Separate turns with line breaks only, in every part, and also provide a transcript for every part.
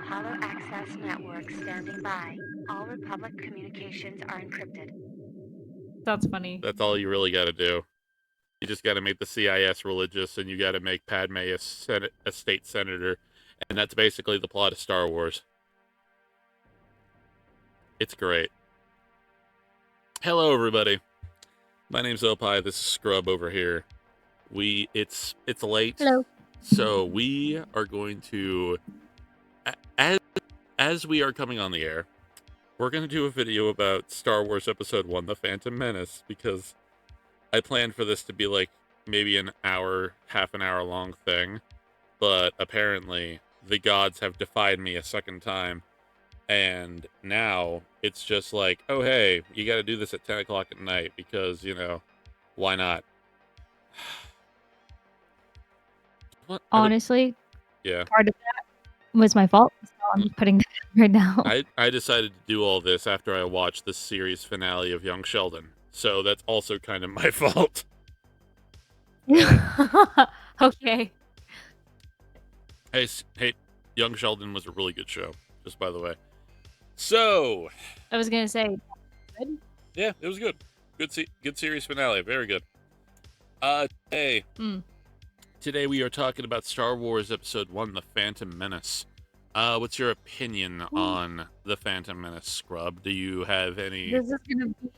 Holo Access Network standing by. All Republic communications are encrypted.
That's funny.
That's all you really got to do. You just got to make the CIS religious, and you got to make Padme a state senator, and that's basically the plot of Star Wars. It's great. Hello, everybody. My name's Opie. This is Scrub over here. It's late.
Hello.
So we are going to, as we are coming on the air, we're going to do a video about Star Wars Episode 1, The Phantom Menace, because I planned for this to be like maybe an hour, half an hour long thing, but apparently the gods have defied me a second time, and now it's just like, oh hey, you got to do this at 10 o'clock at night because, why not?
Honestly,
yeah,
part of that was my fault, so I'm putting that right now.
I decided to do all this after I watched the series finale of Young Sheldon, so that's also kind of my fault.
Okay.
Hey, Young Sheldon was a really good show, just by the way. So,
I was gonna say, good.
Yeah, it was good. Good series finale, very good. Today we are talking about Star Wars Episode 1, The Phantom Menace. What's your opinion on The Phantom Menace, Scrub? Do you have any...
This is gonna be...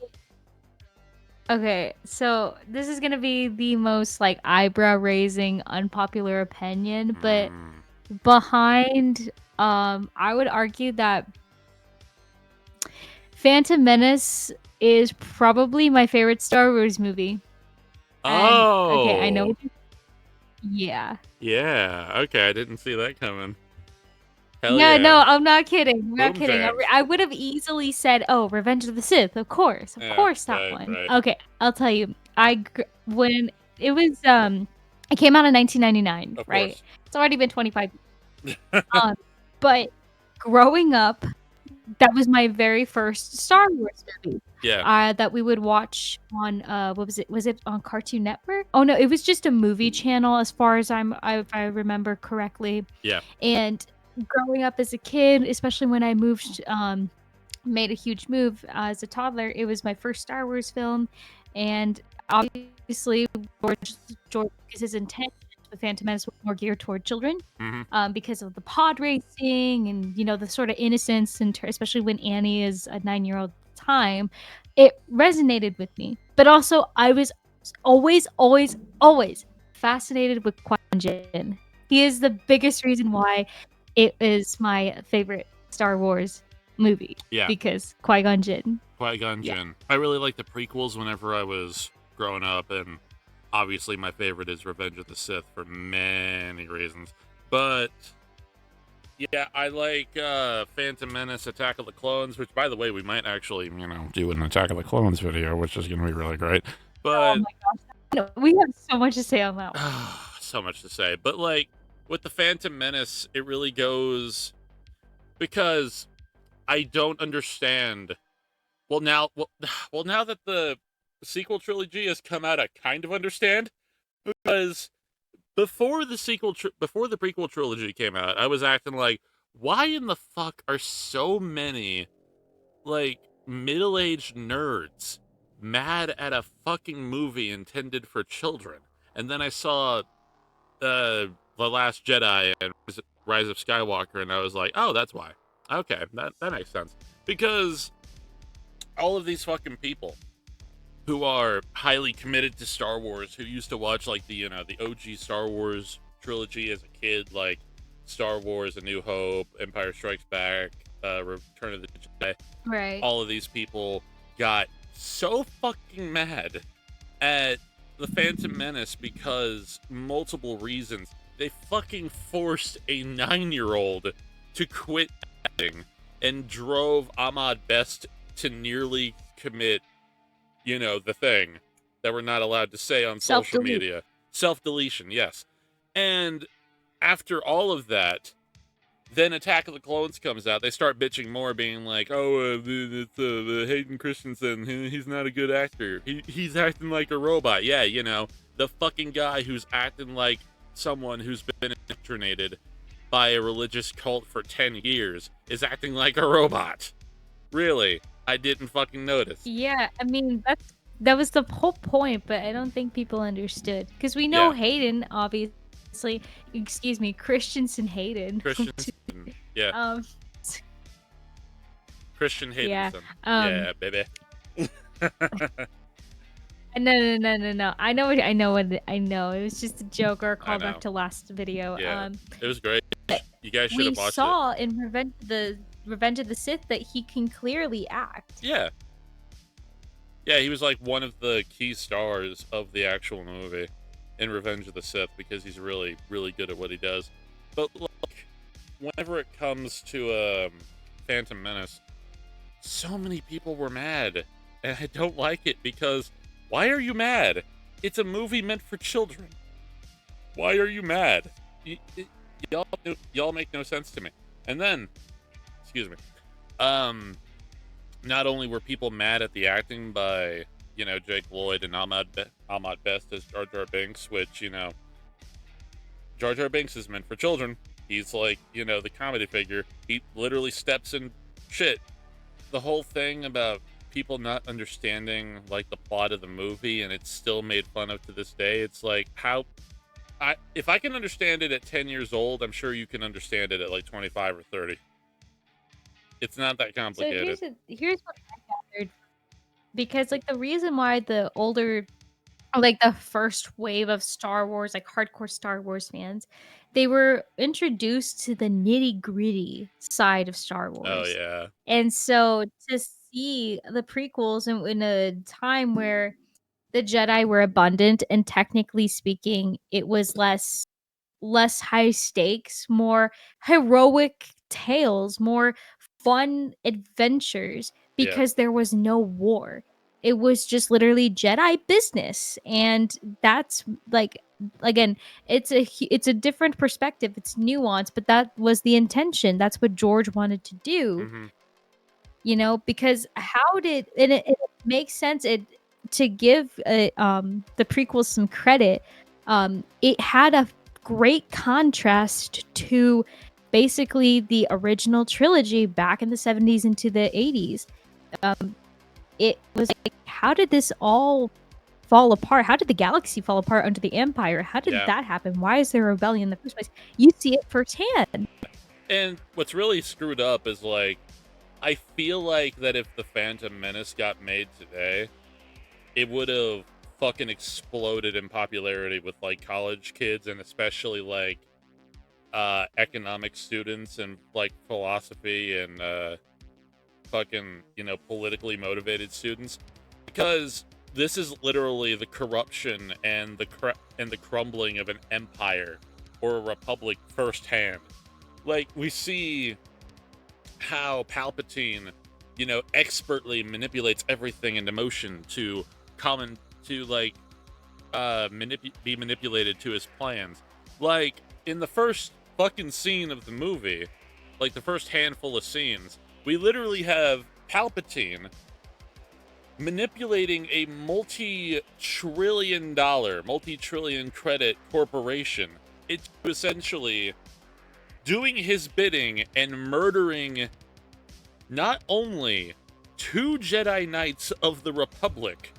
Okay, so this is gonna be the most, eyebrow-raising, unpopular opinion, but behind, I would argue that Phantom Menace is probably my favorite Star Wars movie.
Oh!
Okay, I know... Yeah.
Yeah, okay, I didn't see that coming. Hell
yeah,
yeah.
No, I'm not kidding. I'm not kidding.
Jams.
I would have easily said, "Oh, Revenge of the Sith," of course that one.
Right.
Okay, I'll tell you. When it was it came out in 1999,
of
right?
Course.
It's already been 25 years. But growing up, that was my very first Star Wars movie.
Yeah.
That we would watch on what was it? Was it on Cartoon Network? Oh no, it was just a movie channel as far as if I remember correctly.
Yeah.
And growing up as a kid, especially when I moved, made a huge move as a toddler, it was my first Star Wars film, and obviously George Lucas's intent the Phantom Menace was more geared toward children, because of the pod racing and the sort of innocence, and especially when Annie is a 9-year-old time, it resonated with me. But also, I was always fascinated with Qui-Gon Jinn. He is the biggest reason why it is my favorite Star Wars movie.
Yeah.
Because Qui-Gon Jinn.
Qui-Gon Jinn. Yeah. I really liked the prequels whenever I was growing up, and obviously my favorite is Revenge of the Sith for many reasons. But yeah, I like Phantom Menace, Attack of the Clones, which, by the way, we might actually, do an Attack of the Clones video, which is going to be really great. But
oh my gosh. No, we have so much to say on that one.
So much to say. But with the Phantom Menace, it really goes because I don't understand. Well, now that the sequel trilogy has come out, I kind of understand, because before the prequel trilogy came out, I was acting like, why in the fuck are so many middle-aged nerds mad at a fucking movie intended for children? And then I saw The Last Jedi and Rise of Skywalker, and I was like, oh, that's why. Okay, that makes sense. Because all of these fucking people who are highly committed to Star Wars, who used to watch the OG Star Wars trilogy as a kid, like Star Wars: A New Hope, Empire Strikes Back, Return of the Jedi.
Right.
All of these people got so fucking mad at the Phantom Menace because multiple reasons. They fucking forced a 9-year-old to quit acting and drove Ahmad Best to nearly commit the thing that we're not allowed to say on social media. Self-deletion, yes. And after all of that, then Attack of the Clones comes out. They start bitching more, being like, oh, it's Hayden Christensen. He's not a good actor. He's acting like a robot. Yeah, the fucking guy who's acting like someone who's been indoctrinated by a religious cult for 10 years is acting like a robot. Really? I didn't fucking notice.
Yeah, I mean that was the whole point, but I don't think people understood because we know
Yeah.
Hayden, obviously. Excuse me, Christensen Hayden.
Christian, yeah.
um,
Christian
yeah.
Haydenson. Yeah, baby.
No. I know. I know. It was just a joke or a
I know.
callback to last video.
Yeah, it was great. You guys should
We
have watched it.
saw in Revenge of the Sith that he can clearly act.
Yeah. Yeah, he was like one of the key stars of the actual movie in Revenge of the Sith because he's really, really good at what he does. But look, whenever it comes to Phantom Menace, so many people were mad, and I don't like it because why are you mad? It's a movie meant for children. Why are you mad? Y'all make no sense to me. And then, excuse me, not only were people mad at the acting by, you know, Jake Lloyd and Ahmad Best as Jar Jar Binks, which, you know, Jar Jar Binks is meant for children. He's like, you know, the comedy figure. He literally steps in shit. The whole thing about people not understanding, like, the plot of the movie, and it's still made fun of to this day. It's like, if I can understand it at 10 years old, I'm sure you can understand it at, like, 25 or 30. It's not that complicated.
So here's what I gathered. Because, like, the reason why the older, like, the first wave of Star Wars, like, hardcore Star Wars fans, they were introduced to the nitty-gritty side of Star Wars.
Oh, yeah.
And so to see the prequels in a time where the Jedi were abundant and technically speaking, it was less high stakes, more heroic tales, more fun adventures because there was no war. It was just literally Jedi business, and that's like, again, it's a different perspective. It's nuanced, but that was the intention. That's what George wanted to do.
Mm-hmm.
You know, because how did it makes sense to give the prequels some credit. It had a great contrast to basically the original trilogy back in the 70s into the 80s. It was like, how did this all fall apart? How did the galaxy fall apart under the Empire? How did that happen? Why is there a rebellion in the first place? You see it firsthand.
And what's really screwed up is, like, I feel like that if the Phantom Menace got made today, it would have fucking exploded in popularity with, like, college kids and especially, like, economic students and, like, philosophy and fucking, you know, politically motivated students, because this is literally the corruption and the crumbling of an empire or a republic firsthand. Like, we see how Palpatine, you know, expertly manipulates everything into motion to be manipulated to his plans. Like, in the first fucking scene of the movie, like the first handful of scenes, we literally have Palpatine manipulating a multi-trillion credit corporation. It's essentially doing his bidding and murdering not only 2 Jedi Knights of the Republic,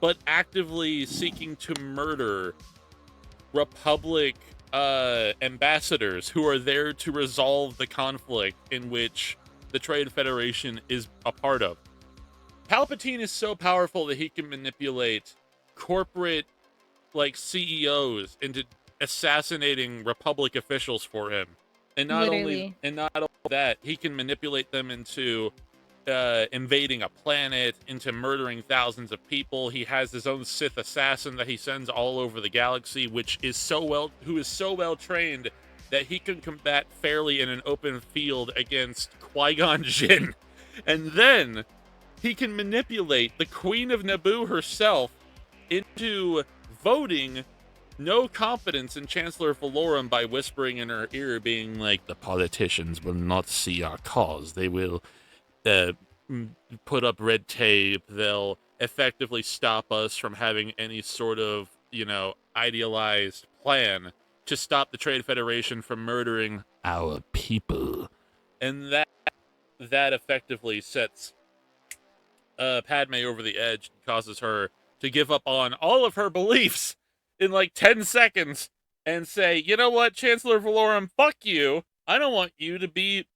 but actively seeking to murder Republic ambassadors who are there to resolve the conflict in which the Trade Federation is a part of. Palpatine is so powerful that he can manipulate corporate, like, CEOs into assassinating Republic officials for him. And not only that, he can manipulate them into invading a planet, into murdering thousands of people. He has his own Sith assassin that he sends all over the galaxy, who is so well trained that he can combat fairly in an open field against Qui-Gon Jinn. And then he can manipulate the Queen of Naboo herself into voting no confidence in Chancellor Valorum by whispering in her ear, being like, the politicians will not see our cause. They will put up red tape. They'll effectively stop us from having any sort of, you know, idealized plan. to stop the Trade Federation from murdering our people. And that effectively sets Padme over the edge and causes her to give up on all of her beliefs in like 10 seconds and say, you know what, Chancellor Valorum, fuck you. I don't want you to be,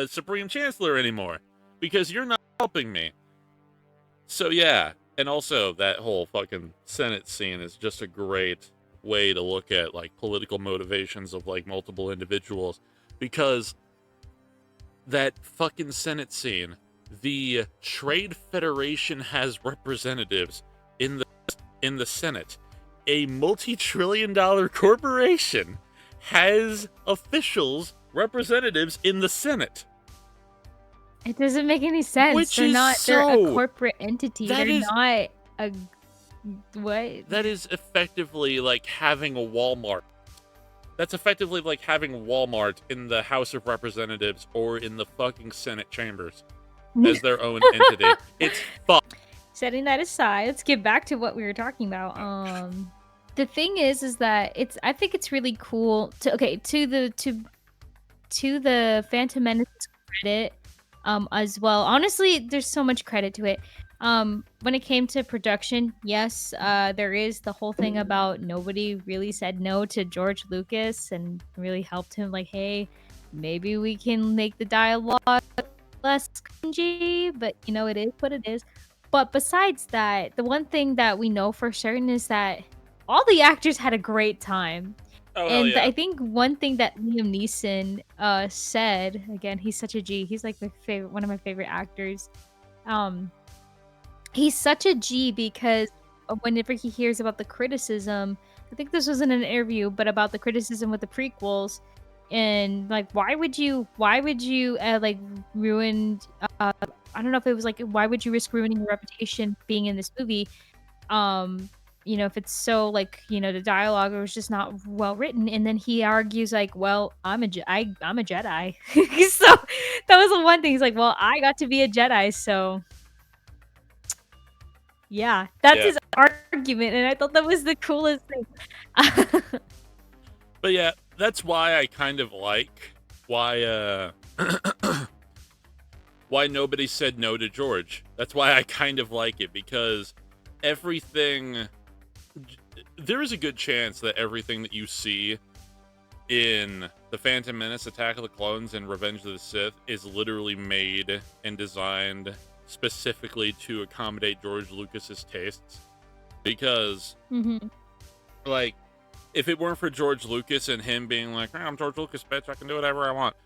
Supreme Chancellor anymore because you're not helping me. So yeah, and also that whole fucking Senate scene is just a great way to look at like political motivations of like multiple individuals, because that fucking Senate scene, the Trade Federation has representatives in the Senate. A multi-trillion-dollar corporation has officials, representatives in the Senate.
It doesn't make any sense. They're a corporate entity. They're not a what?
That is effectively like having a Walmart. That's effectively like having Walmart in the House of Representatives or in the fucking Senate chambers as their own entity. It's fucked.
Setting that aside, let's get back to what we were talking about. The thing is that I think it's really cool to the Phantom Menace credit, as well. Honestly, there's so much credit to it. When it came to production, yes, there is the whole thing about nobody really said no to George Lucas and really helped him. Like, hey, maybe we can make the dialogue less cringy, but it is what it is. But besides that, the one thing that we know for certain is that all the actors had a great time.
Oh,
and
yeah.
I think one thing that Liam Neeson said, again, he's such a G. He's like one of my favorite actors. He's such a G because whenever he hears about the criticism, I think this was in an interview, but about the criticism with the prequels, and like, why would you like ruin? I don't know if it was like, why would you risk ruining your reputation being in this movie? If it's so like, the dialogue was just not well written. And then he argues like, well, I'm a Jedi. So that was the one thing. He's like, well, I got to be a Jedi, so yeah, that's his argument, and I thought that was the coolest thing.
But yeah, that's why I kind of like why why nobody said no to George. That's why I kind of like it, because there is a good chance that everything that you see in The Phantom Menace, Attack of the Clones, and Revenge of the Sith is literally made and designed specifically to accommodate George Lucas's tastes. Because, like, if it weren't for George Lucas and him being like, I'm George Lucas, bitch, I can do whatever I want,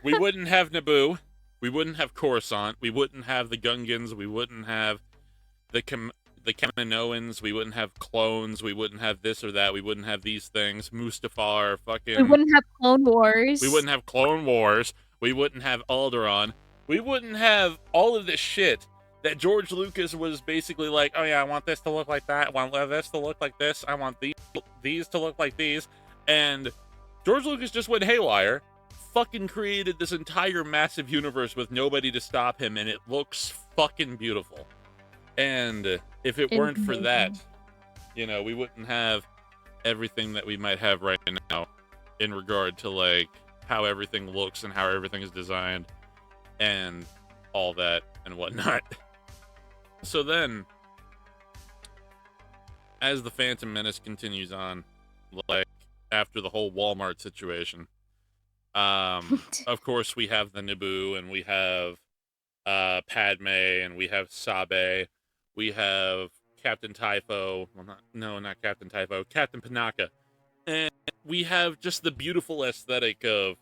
we wouldn't have Naboo, we wouldn't have Coruscant, we wouldn't have the Gungans, we wouldn't have the Kaminoans, we wouldn't have clones, we wouldn't have this or that, we wouldn't have these things, Mustafar,
we wouldn't have Clone Wars.
We wouldn't have Clone Wars, we wouldn't have Alderaan, we wouldn't have all of this shit that George Lucas was basically like, oh yeah, I want this to look like that, I want this to look like this, I want these to look like these, and George Lucas just went haywire, fucking created this entire massive universe with nobody to stop him, and it looks fucking beautiful. And if it weren't for that, we wouldn't have everything that we might have right now in regard to like how everything looks and how everything is designed and all that and whatnot. So then, as the Phantom Menace continues on, like after the whole Walmart situation, of course we have the Naboo, and we have Padme, and we have Sabe, we have Captain Typho, not Captain Typho, Captain Panaka, and we have just the beautiful aesthetic of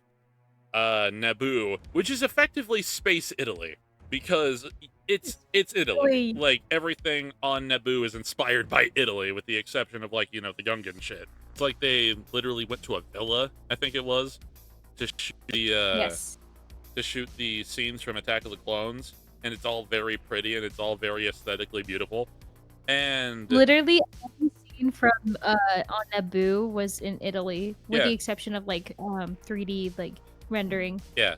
Naboo, which is effectively space Italy, because it's Italy. Like, everything on Naboo is inspired by Italy, with the exception of, like, the Gungan shit. It's like they literally went to a villa, I think it was, to shoot the scenes from Attack of the Clones, and it's all very pretty and it's all very aesthetically beautiful. And
literally every scene from on Naboo was in Italy, with the exception of like 3D like rendering.
Yeah,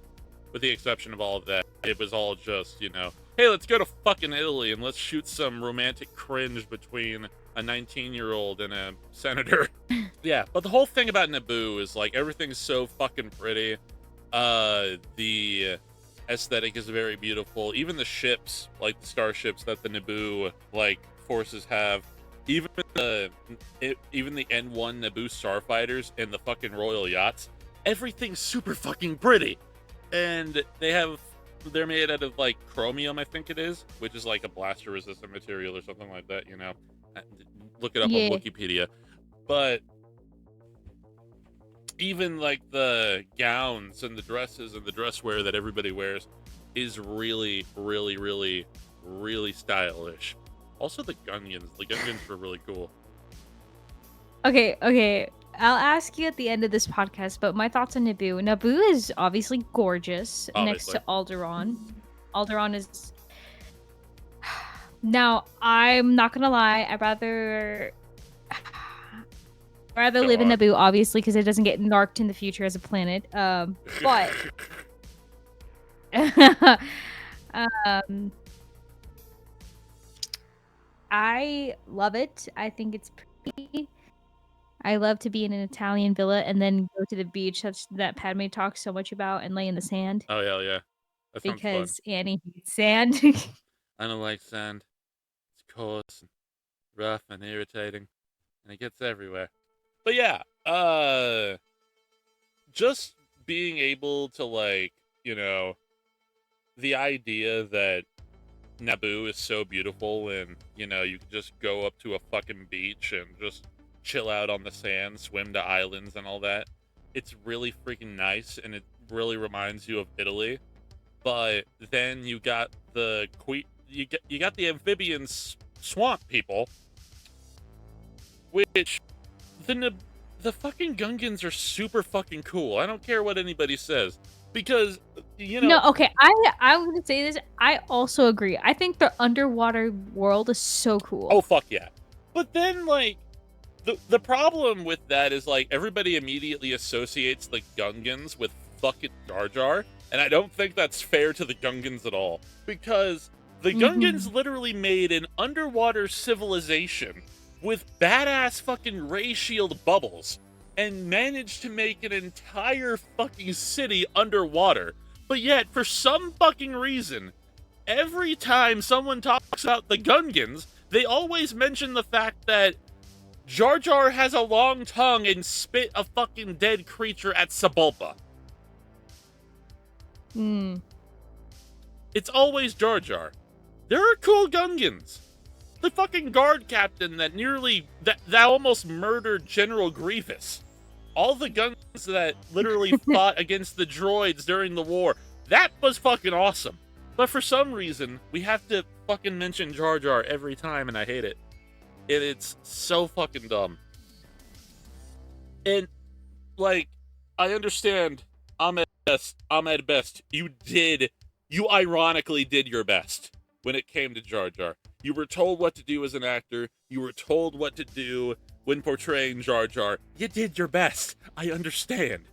with the exception of all of that, it was all just, hey, let's go to fucking Italy and let's shoot some romantic cringe between a 19-year-old and a senator. Yeah, but the whole thing about Naboo is like everything's so fucking pretty. The aesthetic is very beautiful. Even the ships, like the starships that the Naboo like forces have, even the N1 Naboo starfighters and the fucking royal yachts, everything's super fucking pretty. And they're made out of like chromium, I think it is, which is like a blaster resistant material or something like that, you know. Look it up on Wikipedia. But even like the gowns and the dresses and the dress wear that everybody wears is really, really, really, really stylish. Also the Gungans were really cool.
Okay. I'll ask you at the end of this podcast, but my thoughts on Naboo. Naboo is obviously gorgeous next to Alderaan. Alderaan is... Now, I'm not gonna lie, I'd rather live in Naboo, obviously, because it doesn't get narked in the future as a planet. But I love it. I think it's pretty. I love to be in an Italian villa and then go to the beach that Padme talks so much about and lay in the sand.
Oh, hell yeah. That sounds
because
fun.
Annie hates sand.
I don't like sand. It's coarse and rough and irritating, and it gets everywhere. But yeah, just being able to, like, you know, the idea that Naboo is so beautiful and, you know, you can just go up to a fucking beach and just chill out on the sand, swim to islands and all that. It's really freaking nice, and it really reminds you of Italy. But then you got the you got the amphibian swamp people, which the fucking Gungans are super fucking cool. I don't care what anybody says, because, you know.
No, okay, I'm gonna say this. I also agree. I think the underwater world is so cool.
Oh fuck yeah! But then, like, the problem with that is, like, everybody immediately associates the Gungans with fucking Jar Jar, and I don't think that's fair to the Gungans at all, because the Gungans literally made an underwater civilization with badass fucking ray shield bubbles and managed to make an entire fucking city underwater. But yet, for some fucking reason, every time someone talks about the Gungans, they always mention the fact that Jar Jar has a long tongue and spit a fucking dead creature at Sebulba. It's always Jar Jar. There are cool Gungans. The fucking guard captain that almost murdered General Grievous. All the Gungans that literally fought against the droids during the war. That was fucking awesome. But for some reason, we have to fucking mention Jar Jar every time, and I hate it. It's so fucking dumb. And, like, I understand, Ahmed Best, you ironically did your best when it came to Jar Jar. You were told what to do as an actor. You were told what to do when portraying Jar Jar. You did your best. I understand.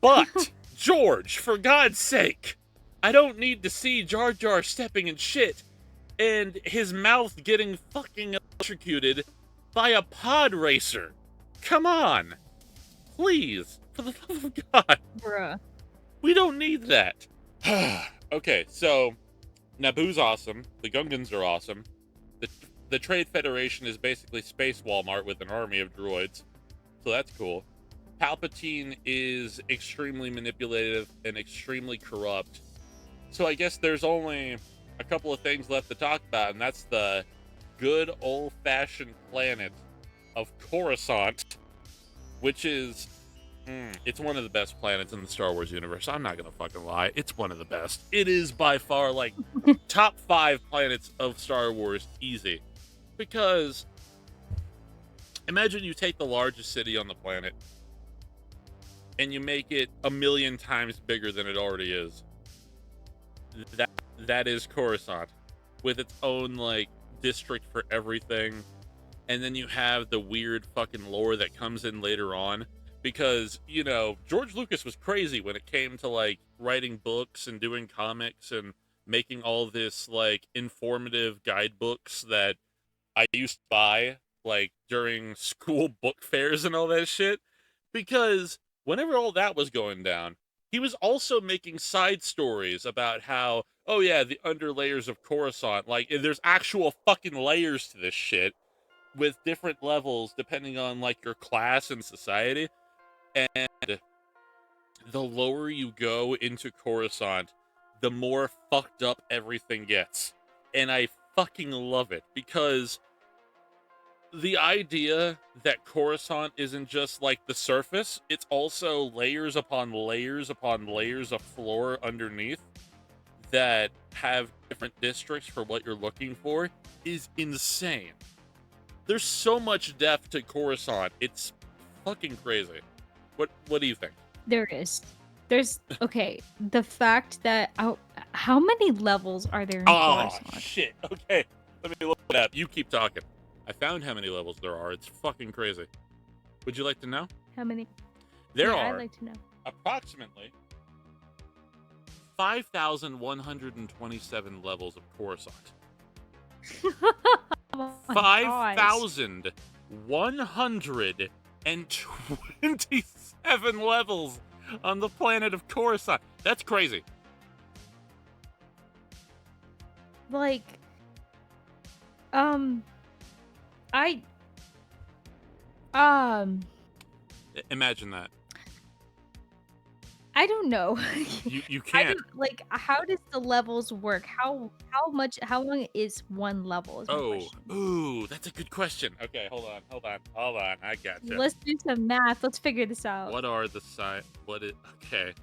But, George, for God's sake, I don't need to see Jar Jar stepping in shit and his mouth getting fucking electrocuted by a pod racer. Come on. Please. For the love of God.
Bruh.
We don't need that. Okay, so Naboo's awesome. The Gungans are awesome. The Trade Federation is basically Space Walmart with an army of droids. So that's cool. Palpatine is extremely manipulative and extremely corrupt. So I guess there's only a couple of things left to talk about, and that's the good old-fashioned planet of Coruscant, which is, it's one of the best planets in the Star Wars universe. I'm not gonna fucking lie. It's one of the best. It is by far, like, top 5 planets of Star Wars, easy. Because imagine you take the largest city on the planet and you make it 1,000,000 times bigger than it already is. That is Coruscant, with its own, like, district for everything. And then you have the weird fucking lore that comes in later on, because, you know, George Lucas was crazy when it came to, like, writing books and doing comics and making all this, like, informative guidebooks that I used to buy, like, during school book fairs and all that shit. Because whenever all that was going down, he was also making side stories about how, oh yeah, the underlayers of Coruscant, like, there's actual fucking layers to this shit with different levels depending on, like, your class and society. And the lower you go into Coruscant, the more fucked up everything gets. And I fucking love it because the idea that Coruscant isn't just like the surface, it's also layers upon layers upon layers of floor underneath that have different districts for what you're looking for is insane. There's so much depth to Coruscant. It's fucking crazy. What do you think?
There is. There's okay. The fact that how many levels are there in
Oh,
Coruscant?
shit. Okay. Let me look it up. You keep talking. I found how many levels there are. It's fucking crazy. Would you like to know?
How many?
There
Yeah,
are
I'd like to know.
approximately 5,127 levels of Coruscant.
Oh my gosh.
5,127 levels on the planet of Coruscant. That's crazy.
Like, I
Imagine that.
I don't know.
You
I
can't.
don't, like, how does the levels work? How long is one level is my
Oh,
question.
ooh, that's a good question. Okay, hold on. I got you.
Let's do some math. Let's figure this out.
What are the size? Okay.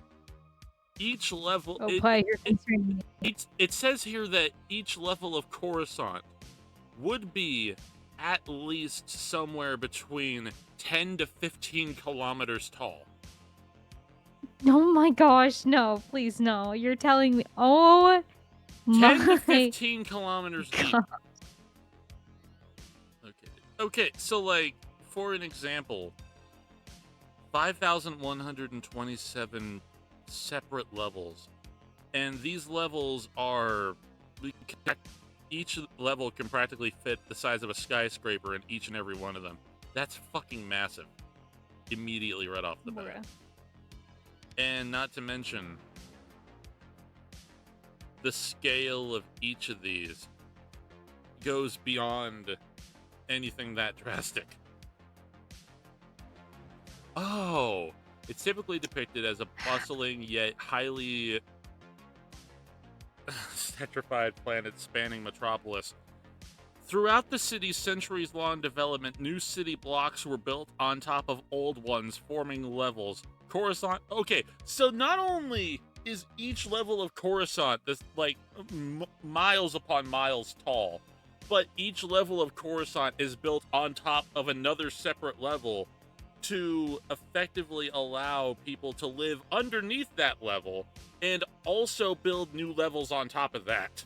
Each level.
Oh boy, you're concerning me.
It says here that each level of Coruscant would be at least somewhere between 10 to 15 kilometers tall.
Oh my gosh, no, please no. You're telling me. Oh
10 to
my
15 kilometers deep.
God.
Okay, so like, for an example, 5,127 separate levels. And these levels are... Each level can practically fit the size of a skyscraper in each and every one of them. That's fucking massive. Immediately right off the bat.
Bruh.
And not to mention, the scale of each of these goes beyond anything that drastic. Oh, it's typically depicted as a bustling yet highly petrified planet spanning metropolis. Throughout the city's centuries-long development, new city blocks were built on top of old ones, forming levels. Coruscant. Okay, so not only is each level of Coruscant this like miles upon miles tall, but each level of Coruscant is built on top of another separate level to effectively allow people to live underneath that level and also build new levels on top of that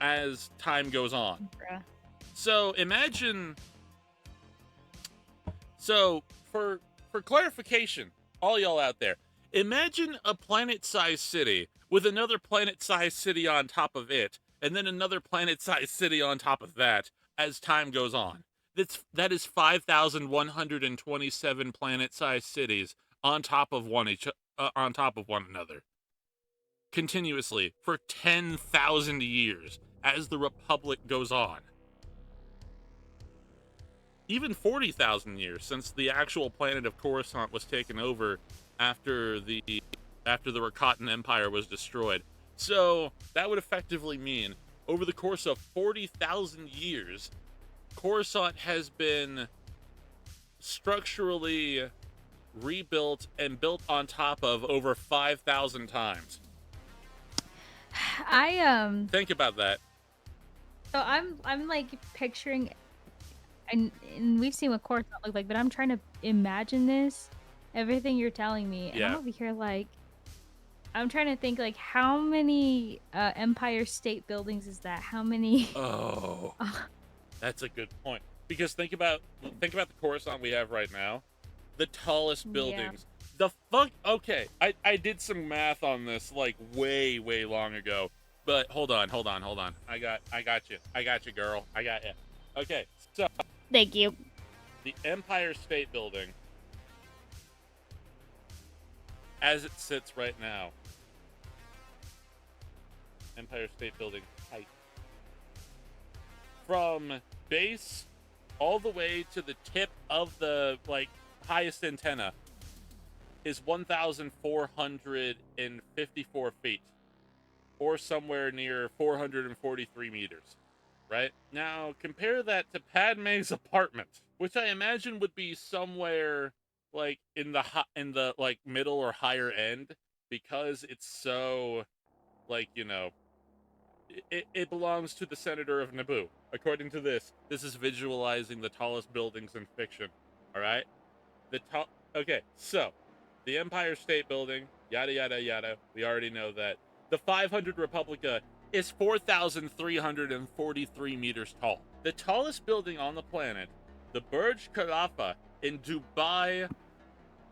as time goes on.
Bruh.
So imagine. So for clarification, all y'all out there, imagine a planet-sized city with another planet-sized city on top of it, and then another planet-sized city on top of that as time goes on. That is 5,127 planet-sized cities on top of one another, continuously for 10,000 years as the Republic goes on. Even 40,000 years since the actual planet of Coruscant was taken over after the Rakatan Empire was destroyed. So that would effectively mean over the course of 40,000 years, Coruscant has been structurally rebuilt and built on top of over 5,000 times.
Think
about that.
So I'm like picturing, and we've seen what Coruscant look like, but I'm trying to imagine this, everything you're telling me, and
Yeah.
I'm over here like, I'm trying to think like how many Empire State Buildings is that? How many?
Oh, that's a good point. Because think about the Coruscant we have right now. The tallest buildings. The fuck? Okay, I did some math on this like way long ago. But hold on. I got you, girl. I got you. Okay, so
Thank you.
the Empire State Building, as it sits right now, Empire State Building height, from base all the way to the tip of the highest antenna, is 1,454 feet, or somewhere near 443 meters. Right? Now, compare that to Padme's apartment, which I imagine would be somewhere in the middle or higher end, because it's so it belongs to the senator of Naboo. According to this is visualizing the tallest buildings in fiction. All right? Okay, so the Empire State Building, yada yada yada. We already know that. The 500 Republica is 4,343 meters tall. The tallest building on the planet, the Burj Khalifa in Dubai,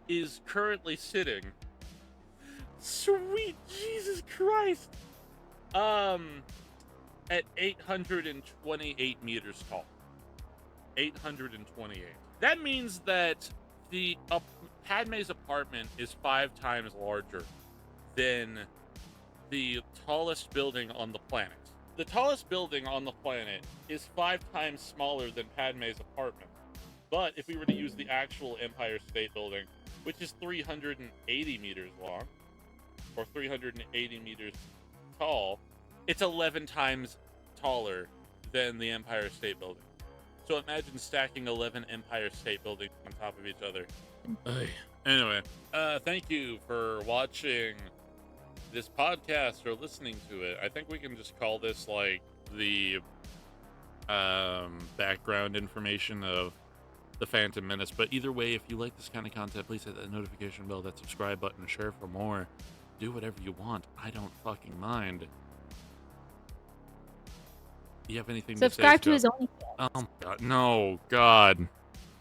is currently sitting. Sweet Jesus Christ! At 828 meters tall. 828. That means that the Padme's apartment is 5 times larger than the tallest building on the planet. The tallest building on the planet is 5 times smaller than Padme's apartment. But if we were to use the actual Empire State Building, which is 380 meters long, or 380 meters tall, it's 11 times taller than the Empire State Building. So imagine stacking 11 Empire State Buildings on top of each other. Anyway, thank you for watching this podcast or listening to it. I think we can just call this the background information of the Phantom Menace. But either way, if you like this kind of content, please hit that notification bell, that subscribe button, share for more. Do whatever you want. I don't fucking mind. You have anything
Subscribe
to say,
to his OnlyFans.
Oh my god. No, God.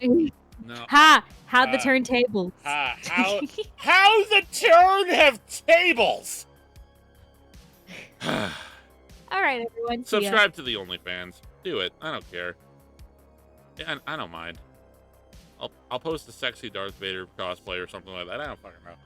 No.
How the turntables.
How the turn have tables?
All right, everyone.
Subscribe to the OnlyFans. Do it. I don't care. I don't mind. I'll post a sexy Darth Vader cosplay or something like that. I don't fucking know.